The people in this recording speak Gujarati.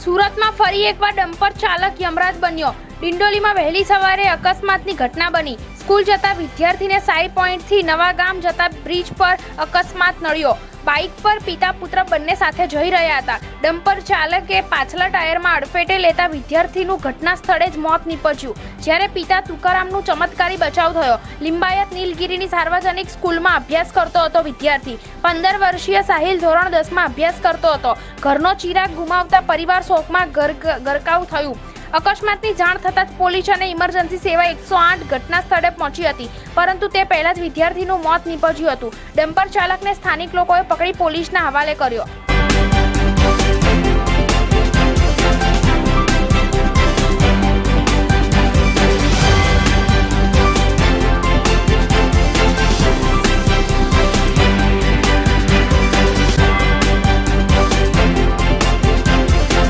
સુરતમાં ફરી એકવાર ડમ્પર ચાલક યમરાજ બન્યો। ડિંડોલીમાં વહેલી સવારે અકસ્માતની ઘટના બની। સ્કૂલ જતા વિદ્યાર્થીને સાઈ પોઈન્ટથી નવાગામ જતા બ્રિજ પર અકસ્માત નડ્યો। બાઇક પર પિતા પુત્ર બંને સાથે જઈ રહ્યા હતા। ડમ્પર ચાલકે પાછલા ટાયરમાં અડફેટે લેતા વિદ્યાર્થીનું ઘટના સ્થળે જ મોત નીપજ્યું, જ્યારે પિતા તુકારામનું ચમત્કારી બચાવ થયો। લિંબાયત નીલગિરીની સાર્વજનિક સ્કૂલમાં અભ્યાસ કરતો હતો વિદ્યાર્થી। 15 વર્ષીય સાહિલ ધોરણ 10માં અભ્યાસ કરતો હતો। ઘરનો ચિરાગ ગુમાવતા પરિવાર શોકમાં ગરકાવ થયું। અકસ્માતની જાણ થતાં જ પોલીસ અને ઇમરજન્સી સેવા 108 ઘટના સ્થળે પહોંચી હતી, પરંતુ તે પહેલા જ વિદ્યાર્થીનું મોત નીપજ્યું હતું। ડમ્પર ચાલકને સ્થાનિક લોકોએ પકડી પોલીસના હવાલે કર્યો।